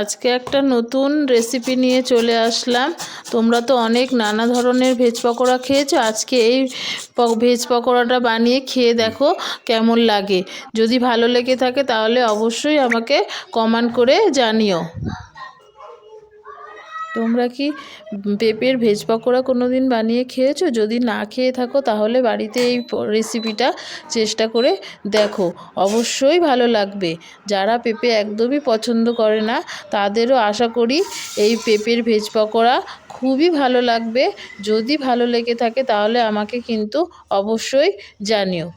আজকে একটা নতুন রেসিপি নিয়ে চলে আসলাম। তোমরা তো অনেক নানা ধরনের ভেজ পকোড়া খেয়েছো, আজকে এই ভেজ পকোড়াটা বানিয়ে খেয়ে দেখো কেমন লাগে। যদি ভালো লেগে থাকে তাহলে অবশ্যই আমাকে কমেন্ট করে জানিও। তোমরা কি পেঁপের ভেজ পকোড়া কোনো দিন বানিয়ে খেয়েছো? যদি না খেয়ে থাকো তাহলে বাড়িতে এই রেসিপিটা চেষ্টা করে দেখো, অবশ্যই ভালো লাগবে। যারা পেঁপে একদমই পছন্দ করে না তাদেরও আশা করি এই পেঁপের ভেজ পকোড়া খুবই ভালো লাগবে। যদি ভালো লেগে থাকে তাহলে আমাকে কিন্তু অবশ্যই জানিও।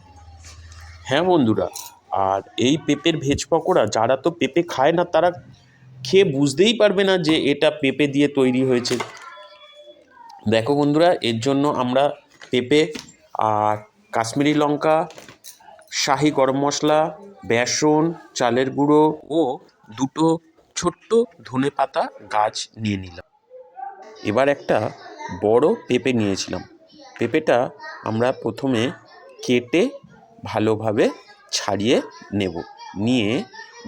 হ্যাঁ বন্ধুরা, আর এই পেঁপের ভেজ পকোড়া যারা তো পেঁপে খায় না তারা খেয়ে বুঝতেই পারবে না যে এটা পেঁপে দিয়ে তৈরি হয়েছে। দেখো বন্ধুরা, এর জন্য আমরা পেঁপে আর কাশ্মীরি লঙ্কা, শাহি গরম মশলা, বেসন, চালের গুঁড়ো ও দুটো ছোট্ট ধনেপাতা গাছ নিয়ে নিলাম। এবার একটা বড় পেঁপে নিয়েছিলাম। পেঁপেটা আমরা প্রথমে কেটে ভালোভাবে ছাড়িয়ে নেব, নিয়ে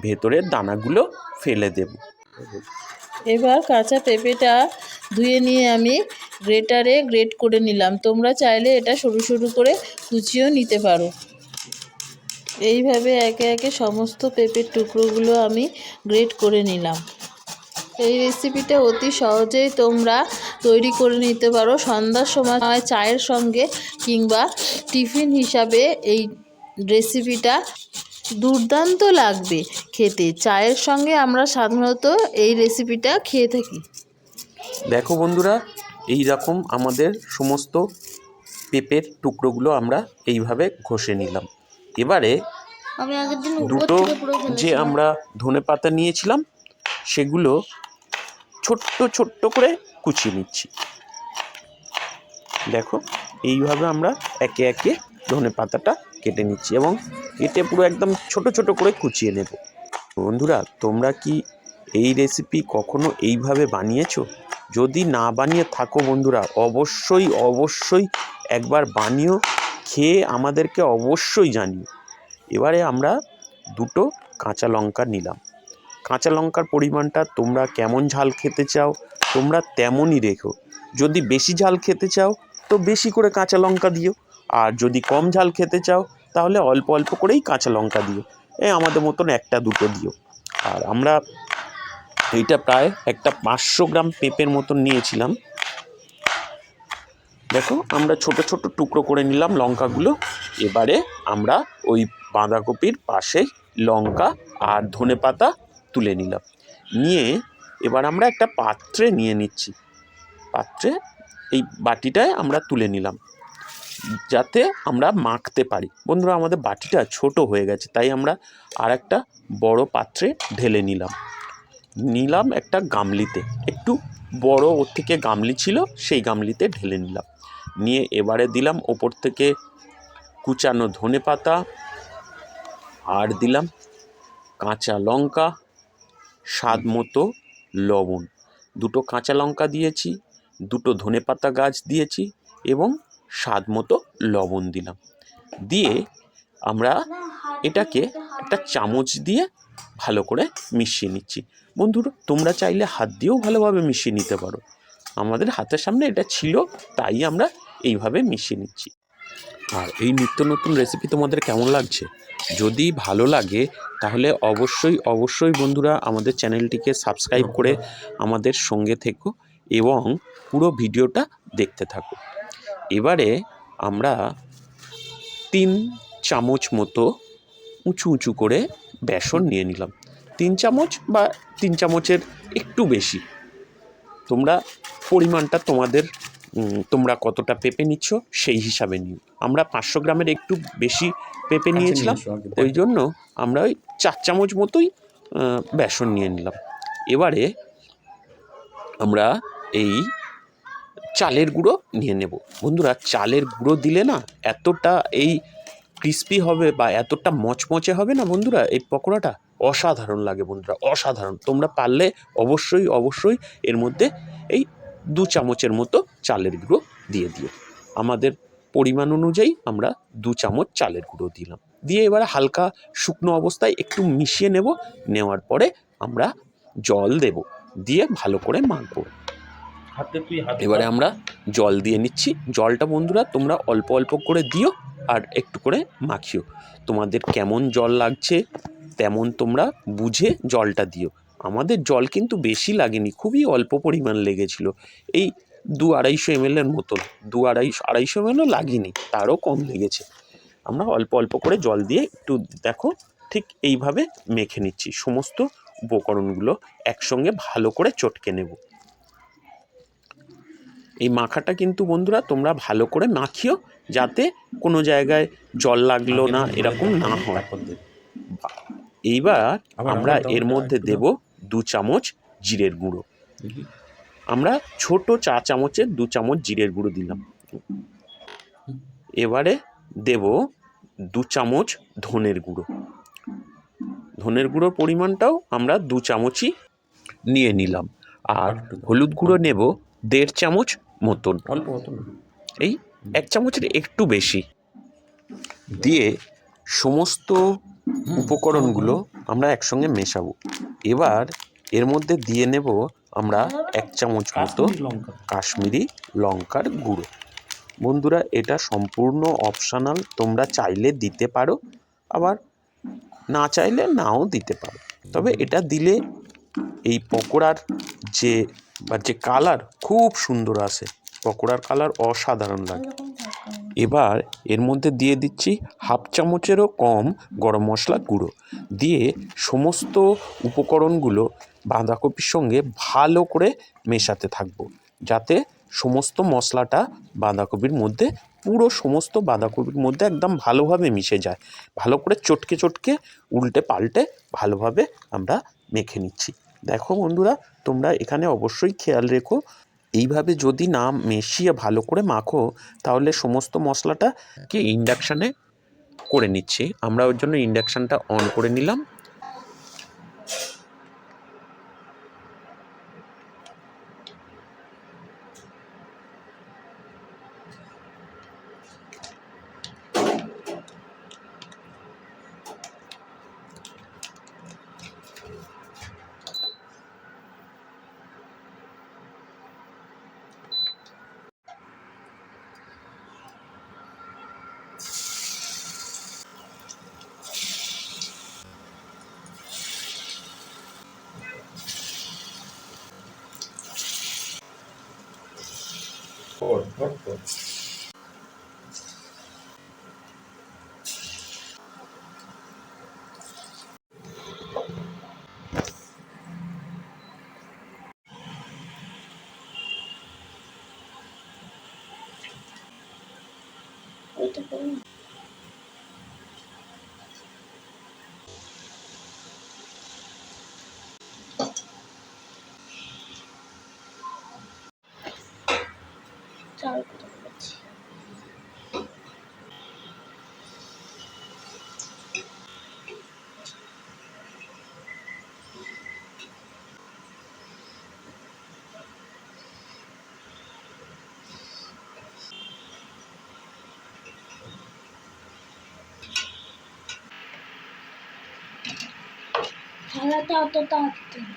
ভেতরের দানাগুলো ফেলে দেব। এবার কাঁচা পেঁপেটা ধুয়ে নিয়ে আমি গ্রেটারে গ্রেট করে নিলাম। তোমরা চাইলে এটা সরু সরু করে কুচিয়েও নিতে পারো। এইভাবে একে একে সমস্ত পেঁপের টুকরোগুলো আমি গ্রেট করে নিলাম। এই রেসিপিটা অতি সহজেই তোমরা তৈরি করে নিতে পারো। সন্ধ্যার সময় চায়ের সঙ্গে কিংবা টিফিন হিসাবে এই রেসিপিটা দুর্দান্ত লাগবে খেতে। চায়ের সঙ্গে আমরা সাধারণত এই রেসিপিটা খেয়ে থাকি। দেখো বন্ধুরা, এই রকম আমাদের সমস্ত পেঁপের টুকরোগুলো আমরা এইভাবে ঘষে নিলাম। এবারে দুটো যে আমরা ধনেপাতা নিয়েছিলাম সেগুলো ছোট্ট ছোট্ট করে কুচিয়ে নিচ্ছি। দেখো, এইভাবে আমরা একে একে ধনেপাতাটা কেটে নিচ্ছি এবং কেটে পুরো একদম ছোট ছোট করে কুচিয়ে নেব। বন্ধুরা, তোমরা কি এই রেসিপি কখনো এইভাবে বানিয়েছো? যদি না বানিয়ে থাকো বন্ধুরা, অবশ্যই অবশ্যই একবার বানিও, খেয়ে আমাদেরকে অবশ্যই জানিও। এবারে আমরা দুটো কাঁচা লঙ্কা নিলাম। কাঁচা লঙ্কার পরিমাণটা তোমরা কেমন ঝাল খেতে চাও তোমরা তেমনই রেখো। যদি বেশি ঝাল খেতে চাও তো বেশি করে কাঁচা লঙ্কা দিও, আর যদি কম ঝাল খেতে চাও তাহলে অল্প অল্প করেই কাঁচা লঙ্কা দিও। আমাদের মতন একটা দুটো দিও। আর আমরা এইটা প্রায় একটা 500 গ্রাম পেঁপের মতন নিয়েছিলাম। দেখো, আমরা ছোট ছোট টুকরো করে নিলাম লঙ্কাগুলো। এবারে আমরা ওই বাঁধাকপির পাশে লঙ্কা আর ধনেপাতা তুলে নিলাম, নিয়ে এবার আমরা একটা পাত্রে নিয়ে নিচ্ছি। পাত্রে এই বাটিটায় আমরা তুলে নিলাম যাতে আমরা মাখতে পারি। বন্ধুরা, আমাদের বাটিটা ছোট হয়ে গেছে, তাই আমরা আর একটা বড় পাত্রে ঢেলে নিলাম একটা গামলিতে। একটু বড় ওর থেকে গামলি ছিল, সেই গামলিতে ঢেলে নিলাম। নিয়ে এবারে দিলাম ওপর থেকে কুচানো ধনেপাতা, আর দিলাম কাঁচা লঙ্কা, স্বাদ মতো লবণ। দুটো কাঁচা লঙ্কা দিয়েছি, দুটো ধনেপাতা গাছ দিয়েছি এবং স্বাদ মতো লবণ দিলাম। দিয়ে আমরা এটাকে একটা চামচ দিয়ে ভালো করে মিশিয়ে নিচ্ছি। বন্ধুরা, তোমরা চাইলে হাত দিয়েও ভালোভাবে মিশিয়ে নিতে পারো। আমাদের হাতের সামনে এটা ছিল, তাই আমরা এইভাবে মিশিয়ে নিচ্ছি। আর এই নিত্য নতুন রেসিপি তোমাদের কেমন লাগছে? যদি ভালো লাগে তাহলে অবশ্যই অবশ্যই বন্ধুরা আমাদের চ্যানেলটিকে সাবস্ক্রাইব করে আমাদের সঙ্গে থেকো এবং পুরো ভিডিওটা দেখতে থাকো। এবারে আমরা 3 চামচ মতো উঁচু উঁচু করে বেসন নিয়ে নিলাম। 3 চামচ বা 3 চামচের একটু বেশি। তোমরা পরিমাণটা তোমরা কতটা পেঁপে নিচ্ছ সেই হিসাবে নিও। আমরা 500 গ্রামের একটু বেশি পেঁপে নিয়েছিলাম, ওই জন্য আমরা ওই 4 চামচ মতোই বেসন নিয়ে নিলাম। এবারে আমরা এই চালের গুঁড়ো নিয়ে নেব। বন্ধুরা, চালের গুঁড়ো দিলে না এতটা এই ক্রিস্পি হবে বা এতটা মচমচে হবে না বন্ধুরা, এই পকোড়াটা অসাধারণ লাগে বন্ধুরা, অসাধারণ। তোমরা পারলে অবশ্যই অবশ্যই এর মধ্যে এই 2 চামচের মতো চালের গুঁড়ো দিয়ে দিও। আমাদের পরিমাণ অনুযায়ী আমরা 2 চামচ চালের গুঁড়ো দিলাম। দিয়ে এবার হালকা শুকনো অবস্থায় একটু মিশিয়ে নেব। নেওয়ার পরে আমরা জল দেব, দিয়ে ভালো করে মাখবো। এবারে আমরা জল দিয়ে নিচ্ছি। জলটা বন্ধুরা তোমরা অল্প অল্প করে দিও আর একটু করে মাখিও। তোমাদের কেমন জল লাগছে তেমন তোমরা বুঝে জলটা দিও। আমাদের জল কিন্তু বেশি লাগেনি, খুবই অল্প পরিমাণ লেগেছিল, এই 200-250 ml মতন, 200-250 ml লাগেনি, তারও কম লেগেছে। আমরা অল্প অল্প করে জল দিয়ে একটু দেখো ঠিক এইভাবে মেখে নিচ্ছি। সমস্ত উপকরণগুলো একসঙ্গে ভালো করে চটকে নেব। এই মাখাটা কিন্তু বন্ধুরা তোমরা ভালো করে মাখিও, যাতে কোনো জায়গায় জল লাগলো না এরকম না হয়। এইবার আমরা এর মধ্যে দেব 2 চামচ জিরের গুঁড়ো। আমরা ছোট চা চামচের 2 চামচ জিরের গুঁড়ো দিলাম। এবারে দেব 2 চামচ ধনের গুঁড়ো। ধনের গুঁড়োর পরিমাণটাও আমরা 2 চামচই নিয়ে নিলাম। আর হলুদ গুঁড়ো নেব 1.5 চামচ মতন, এই 1 চামচের একটু বেশি দিয়ে সমস্ত উপকরণগুলো আমরা একসঙ্গে মেশাবো। এবার এর মধ্যে দিয়ে নেব আমরা 1 চামচ মতো কাশ্মীরি লঙ্কার গুঁড়ো। বন্ধুরা এটা সম্পূর্ণ অপশনাল, তোমরা চাইলে দিতে পারো, আবার না চাইলে নাও দিতে পারো। তবে এটা দিলে এই পকোড়ার যে কালার খুব সুন্দর আসে, পকোড়ার কালার অসাধারণ লাগে। এবার এর মধ্যে দিয়ে দিচ্ছি 1/2 চামচেরও কম গরম মশলা গুঁড়ো, দিয়ে সমস্ত উপকরণগুলো বাঁধাকপির সঙ্গে ভালো করে মেশাতে থাকবো, যাতে সমস্ত মশলাটা বাঁধাকপির মধ্যে সমস্ত বাঁধাকপির মধ্যে একদম ভালোভাবে মিশে যায়। ভালো করে চটকে চটকে উল্টে পাল্টে ভালোভাবে আমরা মেখে নিচ্ছি। দেখো বন্ধুরা, তোমরা এখানে অবশ্যই খেয়াল রেখো, এইভাবে যদি না মিশিয়ে ভালো করে মাখো তাহলে সমস্ত মশলাটাকে ইন্ডাকশানে করে নিচ্ছি। আমরা ওর জন্য ইন্ডাকশানটা অন করে নিলাম। থালাটা অতটা আসতে না।